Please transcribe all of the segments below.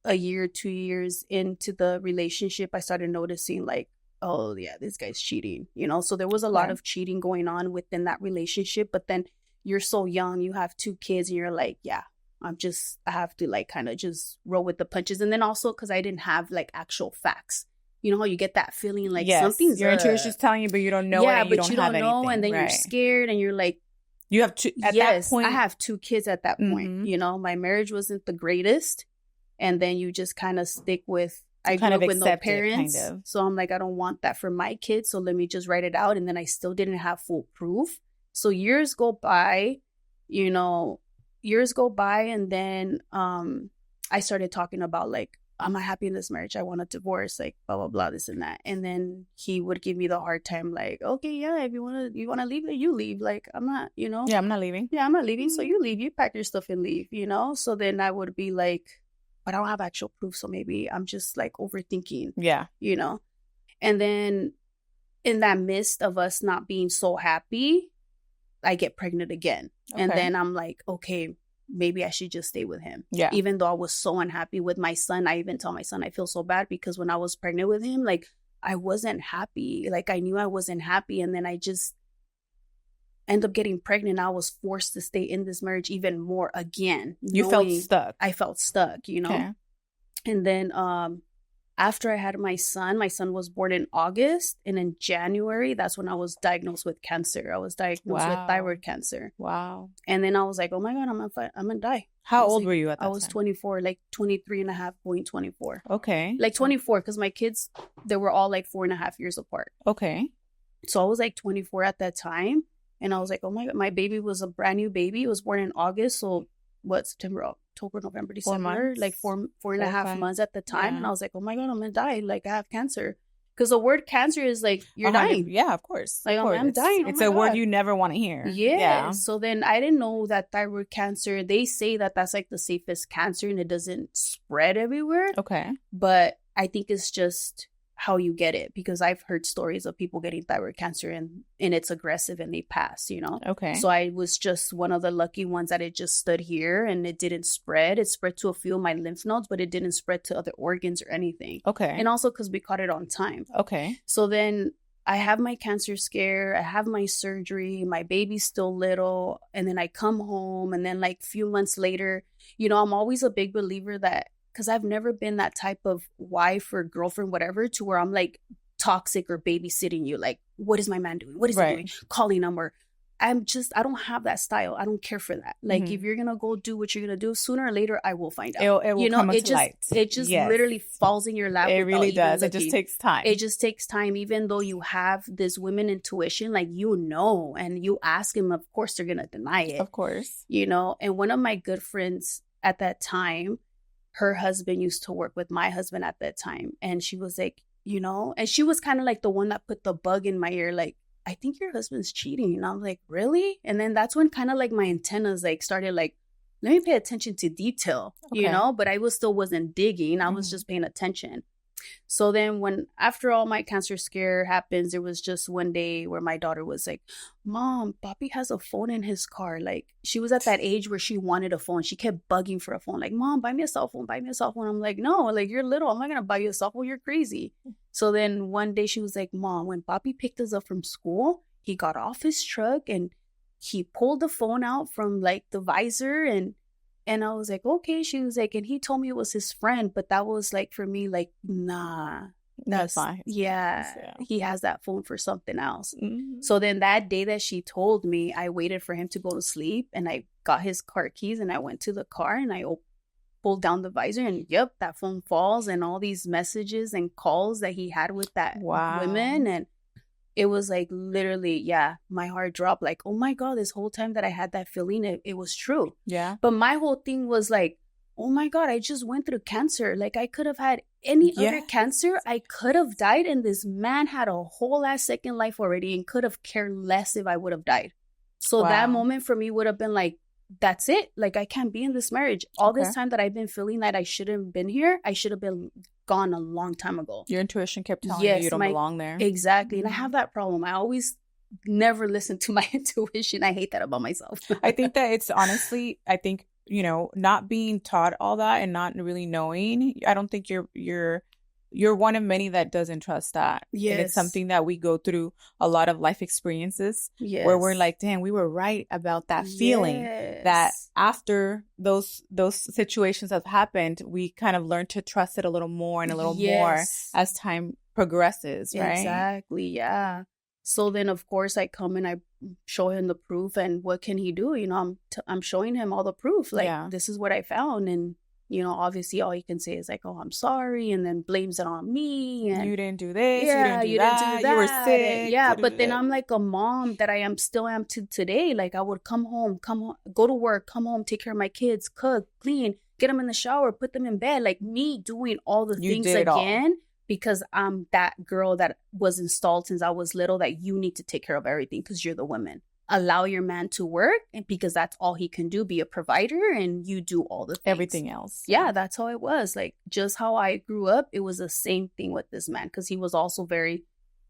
a year, 2 years into the relationship, I started noticing like, oh yeah, this guy's cheating, you know? So there was a lot of cheating going on within that relationship. But then you're so young, you have 2 kids, and you're like, yeah, I have to like kind of just roll with the punches. And then also because I didn't have like actual facts. You know how you get that feeling like something's your intuition's telling you, but you don't know it, and you don't have anything. And then you're scared, and you're like, you have two at that point. I have 2 kids at that point. You know, my marriage wasn't the greatest, and then you just kind of stick with. I grew up with no parents, so I'm like, I don't want that for my kids. So let me just write it out, and then I still didn't have full proof. So years go by, you know, and then I started talking about like, I'm not happy in this marriage. I want a divorce, like blah, blah, blah, this and that. And then he would give me the hard time, like, okay, yeah, if you want to leave, you leave. Like, I'm not, you know. Yeah, I'm not leaving. Yeah, I'm not leaving. So you leave, you pack your stuff and leave, you know. So then I would be like, but I don't have actual proof. So maybe I'm just like overthinking. Yeah. You know. And then in that midst of us not being so happy, I get pregnant again. Okay. And then I'm like, okay, maybe I should just stay with him. Yeah. Even though I was so unhappy with my son, I even tell my son I feel so bad because when I was pregnant with him, like I wasn't happy. Like I knew I wasn't happy. And then I just end up getting pregnant. I was forced to stay in this marriage even more again. You felt stuck. I felt stuck, you know? Okay. And then after I had my son was born in August. And in January, that's when I was diagnosed with cancer. I was diagnosed with thyroid cancer. Wow. And then I was like, oh my God, I'm going to die. How old were you at that time? I was 24, like 23 and a half, going 24. Okay. Like 24, because my kids, they were all like 4.5 years apart. Okay. So I was like 24 at that time. And I was like, oh my God, my baby was a brand new baby. It was born in August. So what, September, October, November, December, like four and a half months at the time. Yeah. And I was like, oh my God, I'm going to die. Like I have cancer. Because the word cancer is like, you're dying. Yeah, of course. Like, I'm dying. It's a word you never want to hear. Yeah. So then I didn't know that thyroid cancer, they say that that's like the safest cancer and it doesn't spread everywhere. Okay. But I think it's just how you get it, because I've heard stories of people getting thyroid cancer and it's aggressive and they pass, you know? Okay. So I was just one of the lucky ones that it just stood here and it didn't spread. It spread to a few of my lymph nodes, but it didn't spread to other organs or anything. Okay. And also because we caught it on time. Okay. So then I have my cancer scare, I have my surgery, my baby's still little, and then I come home, and then like a few months later, you know, I'm always a big believer that, because I've never been that type of wife or girlfriend, whatever, to where I'm like toxic or babysitting you. Like, what is my man doing? What is he doing? Calling him, or I don't have that style. I don't care for that. Like, if you're going to go do what you're going to do, sooner or later, I will find out. It will come to light. It just literally falls in your lap. It really does. It just takes time. It just takes time. Even though you have this women intuition, like, you know, and you ask him, of course, they're going to deny it. Of course. You know, and one of my good friends at that time, her husband used to work with my husband at that time. And she was like, you know, and she was kind of like the one that put the bug in my ear, like, I think your husband's cheating. And I'm like, really? And then that's when kind of like my antennas like started like, let me pay attention to detail, you know, but I wasn't digging. I was just paying attention. So then after all my cancer scare happens, there was just one day where my daughter was like, Mom, Papi has a phone in his car. Like, she was at that age where she wanted a phone. She kept bugging for a phone. Like, Mom, buy me a cell phone. Buy me a cell phone. I'm like, no, like, you're little. I'm not going to buy you a cell phone. You're crazy. So then one day she was like, Mom, when Papi picked us up from school, he got off his truck and he pulled the phone out from like the visor and I was like, okay. She was like, and he told me it was his friend, but that was like, for me, like, nah. That's fine. Yeah, he has that phone for something else. So then that day that she told me, I waited for him to go to sleep and I got his car keys and I went to the car and I pulled down the visor and that phone falls and all these messages and calls that he had with that woman. And it was like literally, my heart dropped. Like, oh my God, this whole time that I had that feeling, it was true. Yeah. But my whole thing was like, oh my God, I just went through cancer. Like, I could have had any other cancer. I could have died. And this man had a whole ass second life already and could have cared less if I would have died. So that moment for me would have been like, that's it. Like, I can't be in this marriage. All this time that I've been feeling that I shouldn't have been here, I should have been gone a long time ago. Your intuition kept telling you don't belong there. Exactly. And I have that problem. I always never listen to my intuition. I hate that about myself. I think that it's honestly, not being taught all that and not really knowing, I don't think you're one of many that doesn't trust that. Yes. And it's something that we go through a lot of life experiences where we're like, damn, we were right about that feeling. That after those situations have happened, we kind of learn to trust it a little more and a little more as time progresses, right? Exactly, yeah. So then, of course, I come and I show him the proof, and what can he do? I'm showing him all the proof. Like, this is what I found, and obviously all he can say is like, oh, I'm sorry, and then blames it on me. And you didn't do this, you didn't do that, you were sick. And, but then I'm like a mom that I still am to today. Like, I would come home, go to work, come home, take care of my kids, cook, clean, get them in the shower, put them in bed. Like, me doing all the things again. Because I'm that girl that was installed since I was little, that you need to take care of everything because you're the woman. Allow your man to work, and because that's all he can do, be a provider, and you do all the things. Everything else. Yeah, that's how it was. Like, just how I grew up, it was the same thing with this man, because he was also very,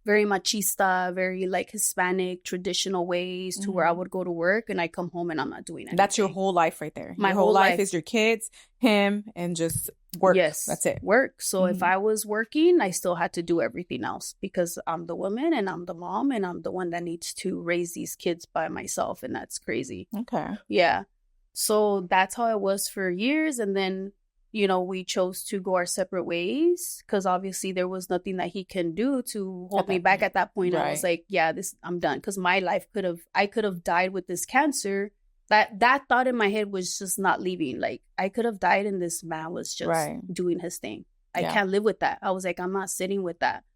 very machista, very like Hispanic traditional ways, to where I would go to work and I come home and I'm not doing anything. That's your whole life right there. My whole life is your kids, him, and just work. Yes, that's it. Work. So if I was working, I still had to do everything else, because I'm the woman and I'm the mom and I'm the one that needs to raise these kids by myself, and that's crazy. Okay. Yeah. So that's how it was for years, and then we chose to go our separate ways, because obviously there was nothing that he can do to hold me back at that point. Right. I was like, yeah, I'm done, because my life I could have died with this cancer. That thought in my head was just not leaving. Like, I could have died and this man was just doing his thing. I can't live with that. I was like, I'm not sitting with that.